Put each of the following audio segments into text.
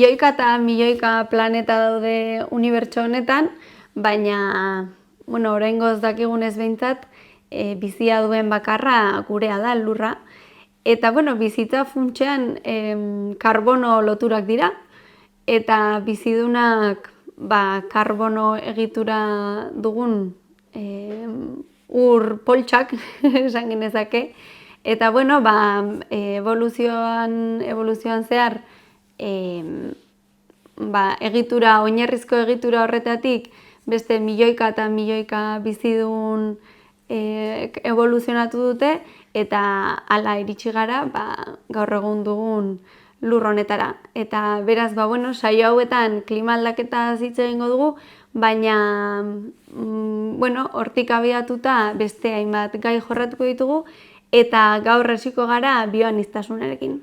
milioika eta milioika planeta daude unibertso honetan, baina, bueno, oraingoz dakigunez behintzat, bizia duen bakarra gurea da, lurra. Eta, bueno, bizitza funtsean karbono loturak dira, eta bizidunak karbono egitura dugun ur poltsak, esan genezake. Eta, bueno, evoluzioan zehar, oinarrizko egitura horretatik beste milioika eta milioika bizidun evoluzionatu dute, eta hala iritsi gara gaur egun dugun lur honetara. Eta beraz, saio hauetan klima aldaketaz hitz egingo dugu, baina hortik abiatuta beste hainbat gai jorratuko ditugu, eta gaur hasiko gara bioaniztasunarekin.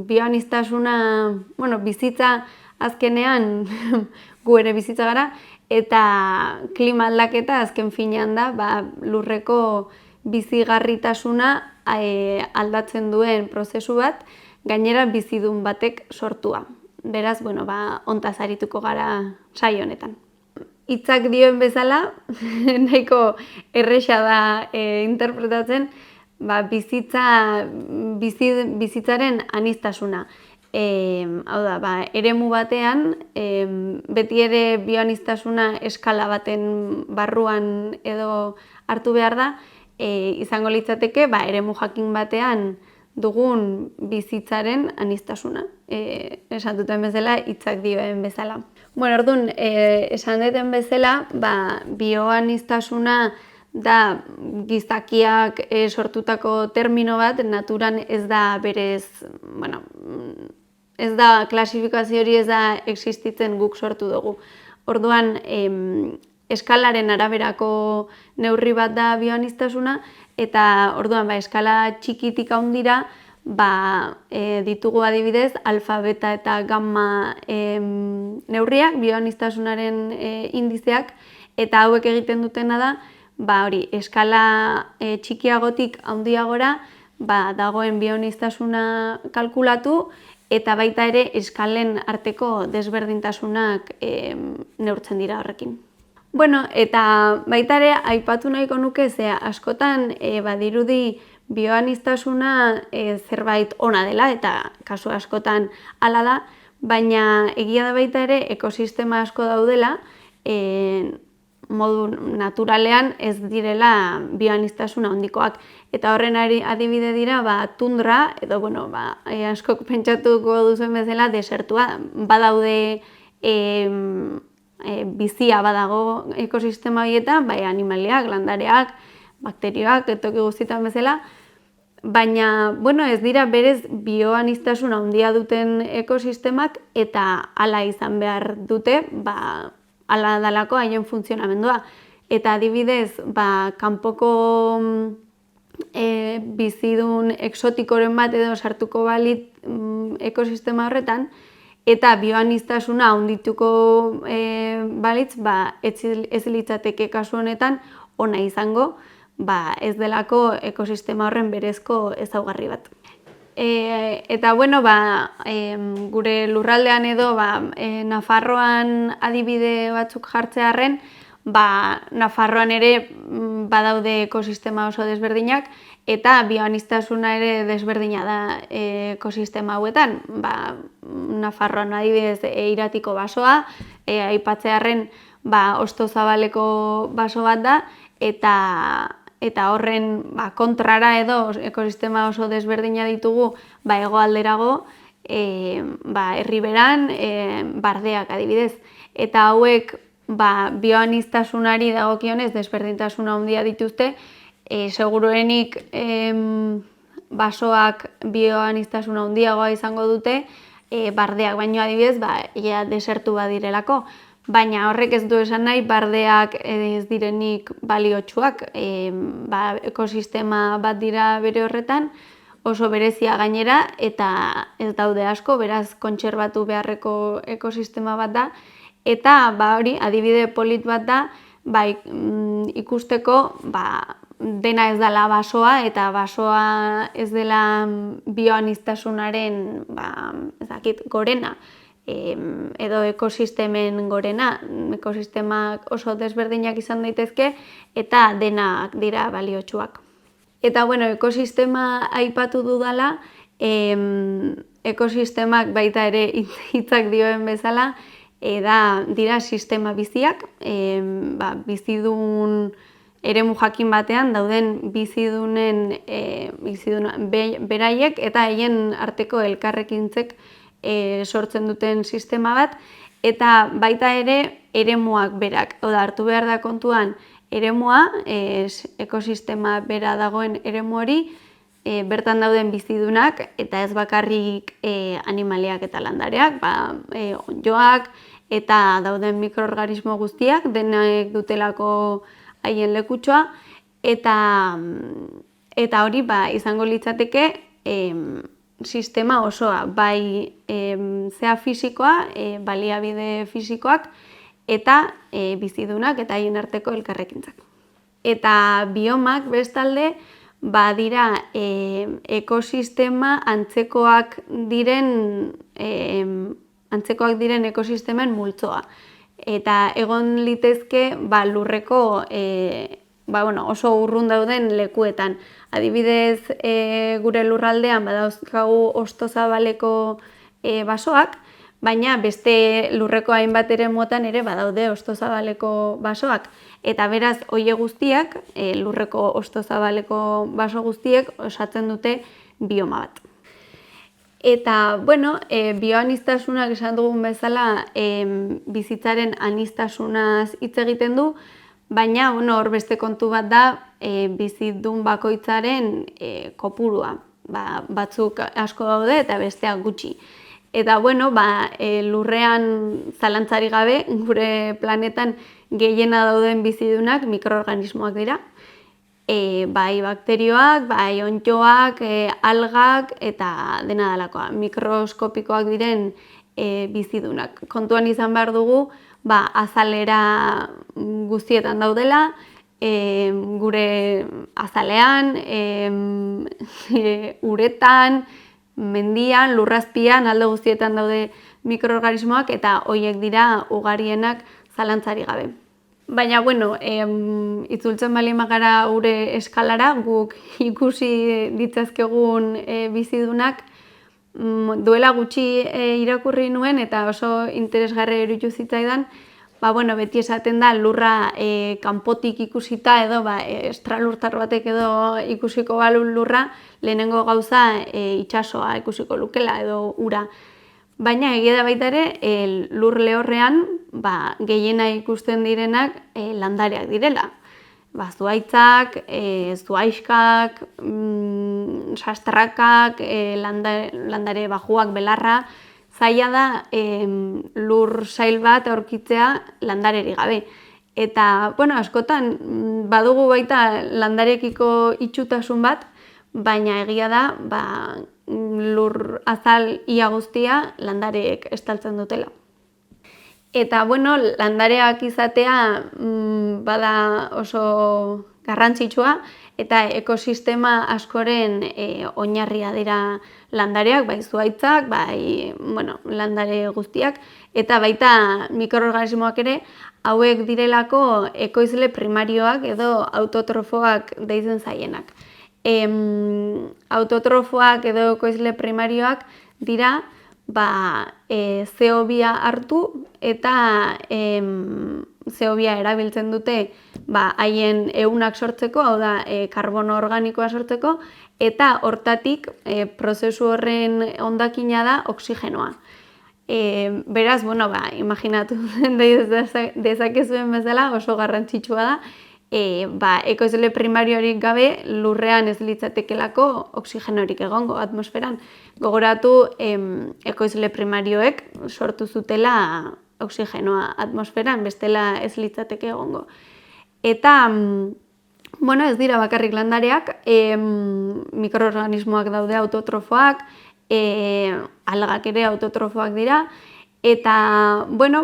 Bioaniztasuna, bizitza azkenean gu ere bizitza gara, eta klima aldaketa azken finean da lurreko bizigarritasuna aldatzen duen prozesu bat, gainera bizidun batek sortua. Beraz, hontaz arituko gara saio honetan. Hitzak dioen bezala, nahiko erresa da interpretatzen, bizitzaren aniztasuna. Hau da, eremu batean, beti ere bioaniztasuna eskala baten barruan edo hartu behar da, izango litzateke, eremu jakin batean dugun bizitzaren aniztasuna. Esan duten bezala, hitzak dioen bezala. Orduan, esan duten bezala, bioaniztasuna da gizakiak sortutako termino bat, naturan ez da berez, ez da klasifikazio hori ez da existitzen, guk sortu dugu. Orduan, eskalaren araberako neurri bat da bioaniztasuna, eta orduan eskala txikitik handira ditugu adibidez alfa, beta eta gamma neurriak, bioaniztasunaren indizeak, eta hauek egiten dutena da, eskala txikiagotik handiagora dagoen bioaniztasuna kalkulatu, eta baita ere eskalen arteko desberdintasunak neurtzen dira horrekin. Eta baita ere aipatu nahiko nuke, ze askotan badirudi bioaniztasuna zerbait ona dela, eta kasu askotan hala da, baina egia da baita ere ekosistema asko daudela, modu naturalean ez direla bioaniztasuna handikoak. Eta horren adibide dira tundra, edo askok pentsatuko duzuen bezala desertua. Badaude bizia badago ekosistema horietan, animaliak, landareak, bakterioak, toki guztietan bezala, baina ez dira berez bioaniztasuna handia duten ekosistemak, eta hala izan behar dute, hala dalako haien funtzionamendua. Eta adibidez, kanpoko bizidun exotikoren bat edo sartuko balit ekosistema horretan, eta bioaniztasuna handituko balitz, ez litzateke kasu honetan ona izango, ez delako ekosistema horren berezko ezaugarri bat. Eta gure lurraldean edo Nafarroan adibide batzuk jartzearren, Nafarroan ere badaude ekosistema oso desberdinak, eta bioaniztasuna ere desberdina da ekosistema hauetan. Nafarroan adibidez Iratiko basoa, aipatzearren Hosto Zabaleko baso bat da, eta horren kontrara edo ekosistema oso desberdina ditugu hegoalderago, Erriberan, Bardeak adibidez. Eta hauek bioaniztasunari dagokionez desberdintasuna handia dituzte, seguruenik basoak bioaniztasuna handiagoa izango dute, Bardeak baino adibidez, desertu badirelako. Baina horrek ez du esan nahi bardeak ez direnik baliotsuak, ekosistema bat dira bere horretan, oso berezia gainera, eta ez daude asko, beraz kontserbatu beharreko ekosistema bat da, eta hori adibide polit bat da ikusteko dena ez dela basoa, eta basoa ez dela bioaniztasunaren gorena, edo ekosistemen gorena. Ekosistemak oso desberdinak izan daitezke, eta denak dira baliotsuak. Eta, ekosistema aipatu dudala, ekosistemak baita ere hitzak dioen bezala, dira sistema biziak, bizidun eremu jakin batean dauden bizidunen beraiek eta haien arteko elkarrekintzek sortzen duten sistema bat, eta baita ere eremuak berak. Hartu behar da kontuan eremua, ekosistema bera dagoen eremu hori, bertan dauden bizidunak, eta ez bakarrik animaliak eta landareak, onddoak eta dauden mikroorganismo guztiak, denek dutelako haien lekutxoa, eta hori izango litzateke sistema osoa, bai zea fisikoa, baliabide fisikoak, eta bizidunak eta haien arteko elkarrekintzak. Eta biomak bestalde, dira ekosistema antzekoak diren ekosistemen multzoa. Eta egon litezke lurreko oso urrun dauden lekuetan. Adibidez, gure lurraldean badauzkagu hostozabaleko basoak, baina beste lurreko hainbat eremuetan ere badaude hostozabaleko basoak. Eta beraz, hoe guztiak, lurreko hostozabaleko baso guztiek osatzen dute bioma bat. Eta, bioaniztasunak esan dugun bezala, bizitzaren anistasunaz hitz egiten du, baina hor beste kontu bat da bizidun bakoitzaren kopurua. Batzuk asko daude eta besteak gutxi. Eta, lurrean zalantzarik gabe, gure planetan gehiena dauden bizidunak mikroorganismoak dira. Bai bakterioak, bai onddoak, algak eta dena delakoa. Mikroskopikoak diren bizidunak. Kontuan izan behar dugu, azalera guztietan daudela, gure azalean, uretan, mendian, lurrazpian, alde guztietan daude mikroorganismoak, eta horiek dira ugarienak zalantzarik gabe. Baina, itzultzen bali magara gure eskalara, guk ikusi ditzazkegun bizidunak, duela gutxi irakurri nuen eta oso interesgarri iruditu zitzaidan, beti esaten da lurra kanpotik ikusita edo estralurtar batek edo ikusiko balu lurra, lehenengo gauza itsasoa ikusiko lukela edo ura. Baina egia da baita ere, lur lehorrean gehiena ikusten direnak landareak direla. Zuhaitzak, zuhaixkak, sastrakak, landare bajuak, belarra, zaila da lur sail bat aurkitzea landarerik gabe. Eta, askotan, badugu baita landarekiko itxutasun bat, baina egia da, lur azal ia guztia landareek estaltzen dutela. Eta, landareak izatea bada oso garrantzitsua, eta ekosistema askoren oinarria dira landareak, bai zuhaitzak, bai landare guztiak, eta baita mikroorganismoak ere, hauek direlako ekoizle primarioak edo autotrofoak deitzen zaienak. Autotrofoak edo ekoizle primarioak dira CO2 hartu eta CO2 erabiltzen dute haien ehunak sortzeko, hau da, karbono organikoa sortzeko, eta hortatik prozesu horren hondakina da oxigenoa. Beraz, imaginatu dezakezuen bezala oso garrantzitsua da, ekoizle primariorik gabe lurrean ez litzatekelako oxigenorik egongo atmosferan. Gogoratu, ekoizle primarioek sortu zutela oxigenoa atmosferan, bestela ez litzateke egongo. Eta, ez dira bakarrik landareak, mikroorganismoak daude autotrofoak, algak ere autotrofoak dira, Eta, bueno,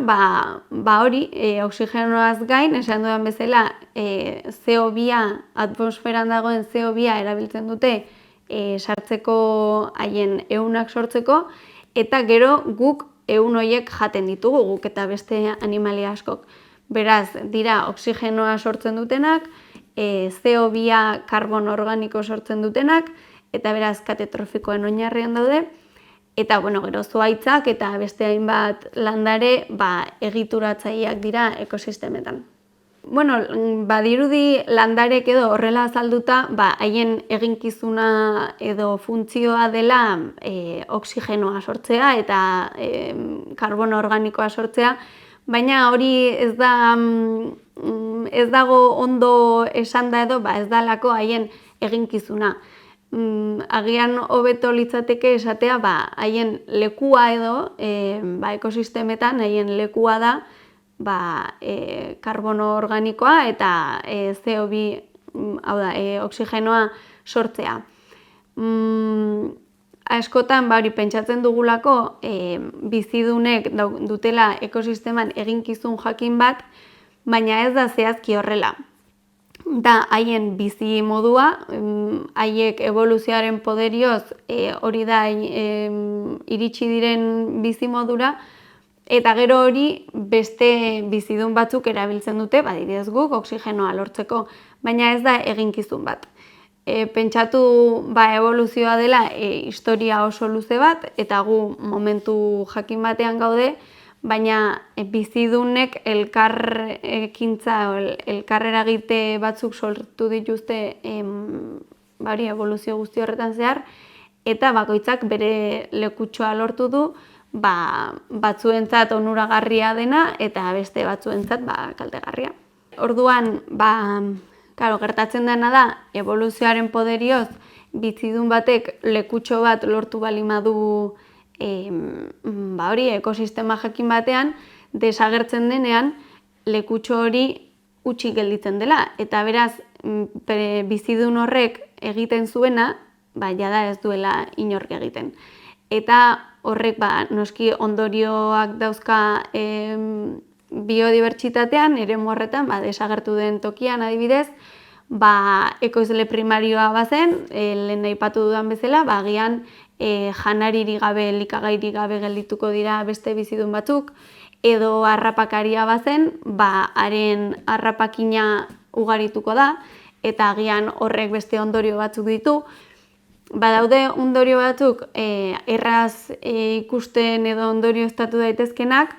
hori, oxigenoaz gain, esan dudan bezala, CO2, atmosferan dagoen CO2 erabiltzen dute sartzeko haien ehunak sortzeko, eta gero guk ehun horiek jaten ditugu, guk eta beste animalia askok. Beraz, dira oxigenoa sortzen dutenak, CO2 karbono organiko sortzen dutenak, eta beraz kate trofikoen oinarrian daude, eta bueno, gero zuhaitzak eta beste hainbat landare egituratzaileak dira ekosistemetan. Bueno, badirudi landarek edo horrela azalduta, haien eginkizuna edo funtzioa dela oxigenoa sortzea eta karbono organikoa sortzea, baina hori ez dago ondo esanda edo ez dalako haien eginkizuna. Agian hobeto litzateke esatea haien lekua edo ekosistemetan haien lekua da karbono organikoa eta CO2, hau da, oxigenoa sortzea. Askotan hori pentsatzen dugulako bizidunek dutela ekosisteman eginkizun jakin bat, baina ez da zehazki horrela. Da haien bizi modua, haiek evoluzioaren poderioz hori da iritsi diren bizi modura, eta gero hori beste bizidun batzuk erabiltzen dute, adibidez guk oxigenoa lortzeko, baina ez da eginkizun bat. Pentsatu evoluzioa dela historia oso luze bat, eta gu momentu jakin batean gaude, baina bizidunek elkar eragite batzuk sortu dituzte evoluzio guzti horretan zehar, eta bakoitzak bere lekutxoa lortu du, batzuentzat onuragarria dena eta beste batzuentzat kaltegarria. Orduan, gertatzen dena da, evoluzioaren poderioz bizidun batek lekutxo bat lortu baldin badu ekosistema jakin batean, desagertzen denean lekutxo hori utzi gelditzen dela. Eta beraz, bizidun horrek egiten zuena, jada ez duela inork egiten. Eta horrek noski ondorioak dauzka biodibertsitatean, eremu horretan, desagertu den tokian adibidez, ekoizle primarioa bazen, lehen aipatu dudan bezala, agian janaririk gabe, elikagairik gabe geldituko dira beste bizidun batzuk, edo harrapakaria bazen, haren harrapakina ugarituko da, eta agian horrek beste ondorio batzuk ditu. Badaude ondorio batzuk erraz ikusten edo ondorio estatu daitezkenak,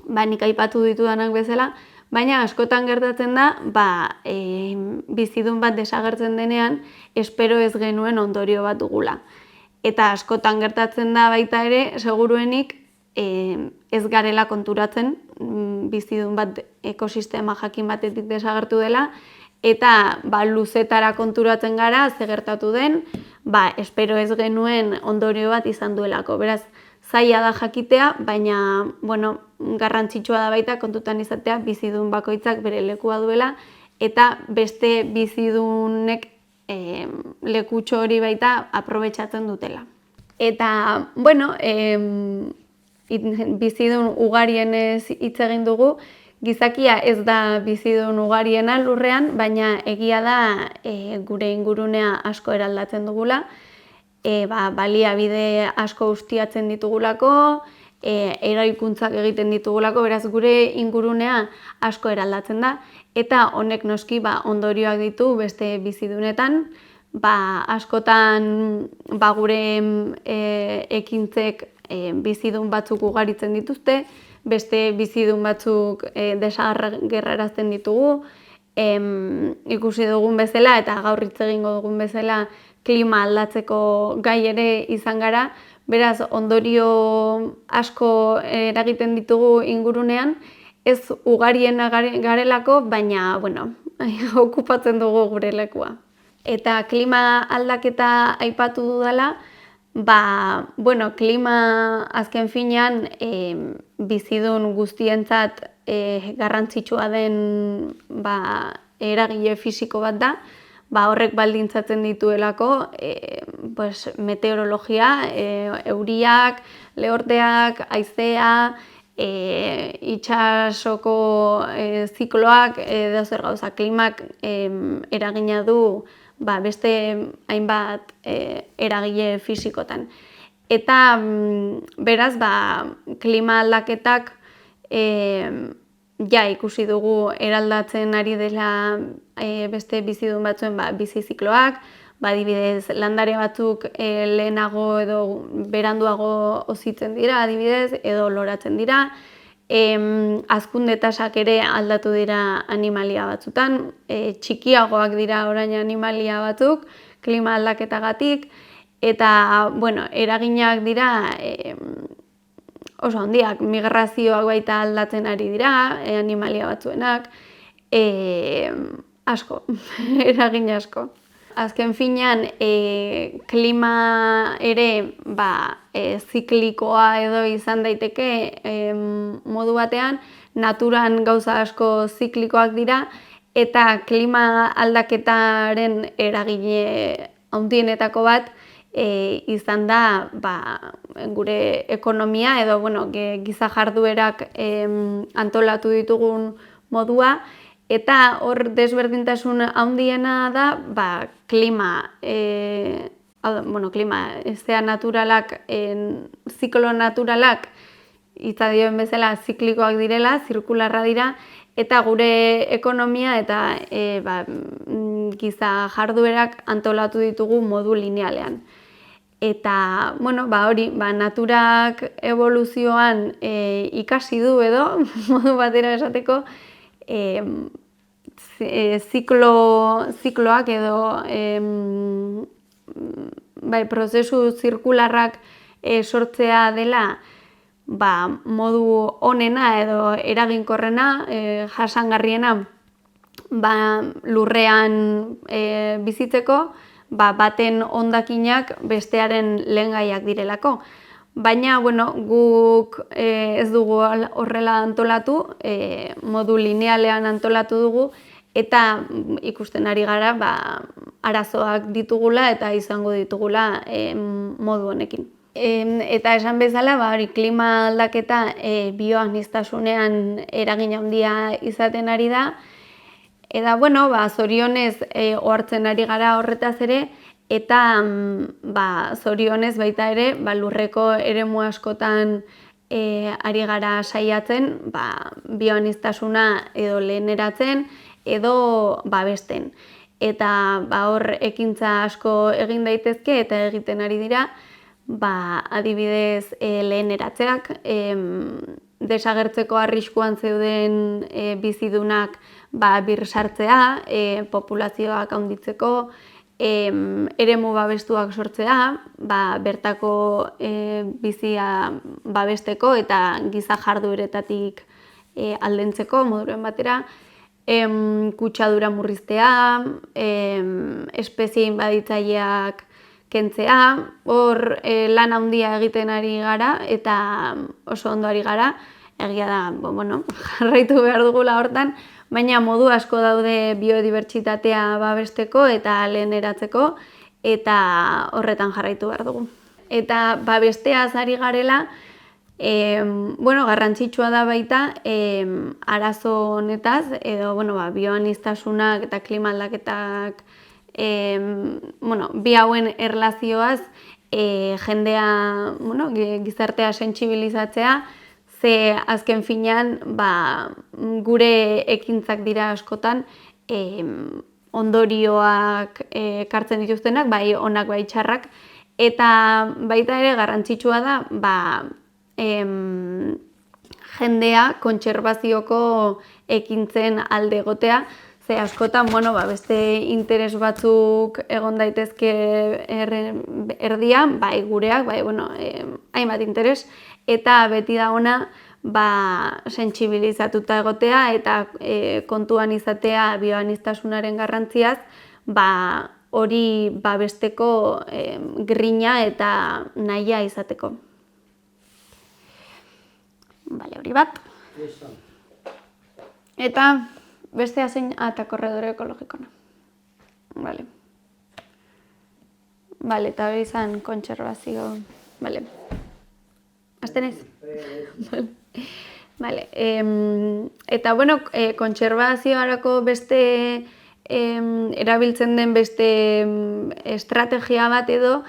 nik aipatu ditudanak bezala, baina askotan gertatzen da, bizidun bat desagertzen denean, espero ez genuen ondorio bat dugula. Eta askotan gertatzen da baita ere, seguruenik ez garela konturatzen bizidun bat ekosistema jakin batetik desagertu dela, eta luzetara konturatzen gara, ze gertatu den, espero ez genuen ondorio bat izan duelako. Beraz, zaila da jakitea, baina garrantzitsua da baita kontutan izatea bizidun bakoitzak bere lekua duela, eta beste bizidunek lekutxo hori baita aprobetxatzen dutela. Eta, bizidun ugarienez hitz egin dugu, gizakia ez da bizidun ugariena lurrean, baina egia da gure ingurunea asko eraldatzen dugula, baliabide asko ustiatzen ditugulako, eraikuntzak egiten ditugulako, beraz gure ingurunea asko eraldatzen da, eta honek noski ondorioak ditu beste bizidunetan, askotan gure ekintzek bizidun batzuk ugaritzen dituzte, beste bizidun batzuk desagerrarazten ditugu, ikusi dugun bezala eta gaur hitz egingo dugun bezala klima aldatzeko gai ere izan gara, beraz ondorio asko eragiten ditugu ingurunean, ez ugariena garelako, baina okupatzen dugu gure lekua. Eta klima aldaketa aipatu dudala, klima azken finean bizidun guztientzat garrantzitsua den eragile fisiko bat da, horrek baldintzatzen dituelako meteorologia, euriak, lehorteak, haizea, itsasoko zikloak, edozer gauza, klimak eragina du beste hainbat eragile fisikotan. Eta beraz, klima aldaketak ikusi dugu eraldatzen ari dela beste bizidun batzuen bizi zikloak, adibidez, landare batzuk lehenago edo beranduago ozitzen dira, adibidez, edo loratzen dira. Hazkunde tasak ere aldatu dira animalia batzutan, txikiagoak dira orain animalia batzuk, klima aldaketagatik, eta, eraginak dira oso handiak, migrazioak baita aldatzen ari dira, animalia batzuenak, asko, eragin asko. Azken finean, klima ere ziklikoa edo izan daiteke modu batean, naturan gauza asko ziklikoak dira, eta klima aldaketaren eragile handienetako bat izan da gure ekonomia edo giza jarduerak antolatu ditugun modua, eta hor desberdintasun handiena da klima naturalak, ziklo naturalak, hitza dioen bezala ziklikoak direla, zirkularra dira, eta gure ekonomia eta giza jarduerak antolatu ditugu modu linealean. Eta, hori, naturak evoluzioan ikasi du edo, modu batera esateko, zikloak edo prozesu zirkularrak sortzea dela modu onena edo eraginkorrena, jasangarriena lurrean bizitzeko, baten hondakinak bestearen lehengaiak direlako. Baina, guk ez dugu horrela antolatu, modu linealean antolatu dugu, eta ikusten ari gara arazoak ditugula eta izango ditugula modu honekin. Eta esan bezala, klima aldaketa bioaniztasunean eragin handia izaten ari da, eta, zorionez ohartzen ari gara horretaz ere, eta zorionez baita ere, lurreko eremu askotan ari gara saiatzen, bioaniztasuna edo leheneratzen edo babesten. Eta hor ekintza asko egin daitezke eta egiten ari dira, adibidez leheneratzeak, desagertzeko arriskuan zeuden bizidunak birsartzea, populazioak handitzeko, eremu babestuak sortzea, bertako bizia babesteko eta giza jardueretatik aldentzeko moduren batera, kutsadura murriztea, espezie inbaditzaileak kentzea, hor lan handia egiten ari gara eta oso ondo ari gara, egia da, jarraitu behar dugula hortan, baina modu asko daude biodibertsitatea babesteko eta leheneratzeko, eta horretan jarraitu behar dugu. Eta besteaz ari garela, garrantzitsua da baita arazo honetaz, edo bioaniztasunak eta klima aldaketak, bi hauen erlazioaz jendea, gizartea sentsibilizatzea, ze azken finean gure ekintzak dira askotan ondorioak ekartzen dituztenak, bai onak bai txarrak, eta baita ere garrantzitsua da jendea kontserbazioko ekintzen alde egotea, ze askotan beste interes batzuk egon daitezke erdian, bai gureak, bai hainbat interes, eta beti da ona sentsibilizatuta egotea eta kontuan izatea bioaniztasunaren garrantziaz, hori babesteko grina eta nahia izateko. Hori bat. Eta bestea zein korredore ekologikona. Vale. Vale, eta hori izan kontserbazio... Vale. Aztenez? Vale. Eta, bueno, kontserbazioarako beste erabiltzen den beste estrategia bat edo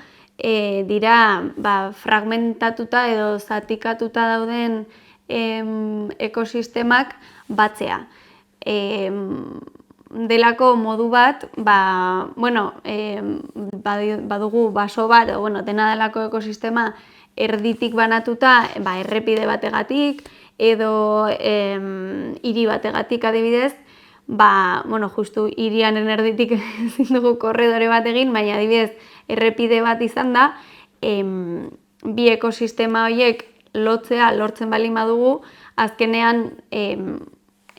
dira fragmentatuta edo zatikatuta dauden ekosistemak batzea. Delako modu bat, badugu baso bat, dena delako ekosistema erditik banatuta, errepide bategatik edo hiri bategatik adibidez, justu hirianen erditik ezin dugu korredore bat egin, baina adibidez errepide bat izan da, bi ekosistema horiek lortzen baldin badugu, azkenean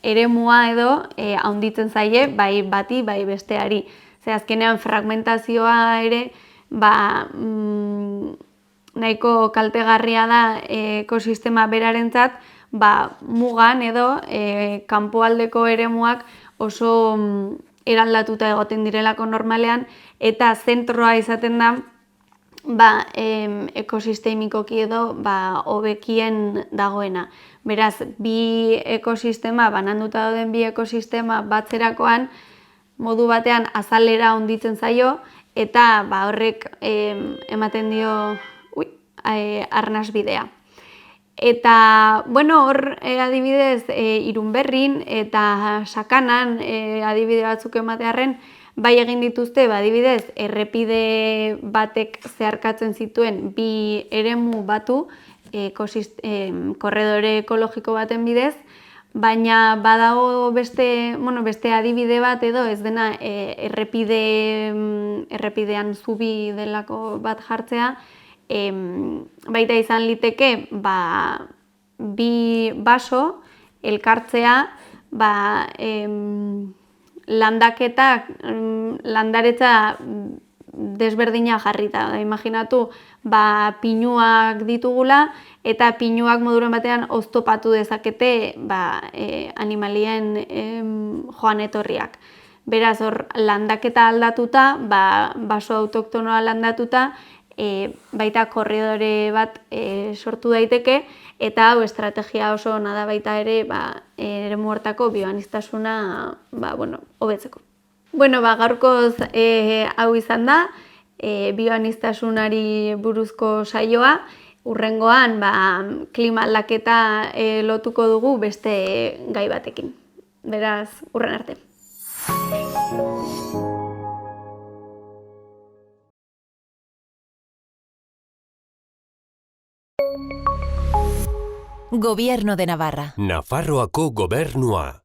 eremua edo handitzen zaie, bai bati, bai besteari. Ze azkenean fragmentazioa ere, nahiko kaltegarria da ekosistema berarentzat, mugan edo kanpoaldeko eremuak oso eraldatuta egoten direlako normalean, eta zentroa izaten da ekosistemikoki edo hobekien dagoena. Beraz, bi ekosistema, bananduta dauden bi ekosistema batzerakoan, modu batean azalera handitzen zaio, eta horrek ematen dio arnasbidea. Eta, hor adibidez Irunberrin eta Sakanan adibide batzuk ematearren, bai egin dituzte, adibidez, errepide batek zeharkatzen zituen bi eremu batu, korredore ekologiko baten bidez, baina badago beste adibide bat edo ez dena errepidean zubi delako bat jartzea, baita izan liteke bi baso elkartzea landaretza desberdina jarrita. Imaginatu, pinuak ditugula eta pinuak moduren batean oztopatu dezakete animalien joan etorriak. Beraz, hor landaketa aldatuta, baso autoktonoa landatuta, baita korredore bat sortu daiteke, eta hau estrategia oso ona da baita ere eremu hortako bioaniztasuna hobetzeko. Gaurkoz hau izan da, bioaniztasunari buruzko saioa, hurrengoan klima aldaketa lotuko dugu beste gai batekin. Beraz, hurren arte. Gobierno de Navarra. Nafarroako gobernua.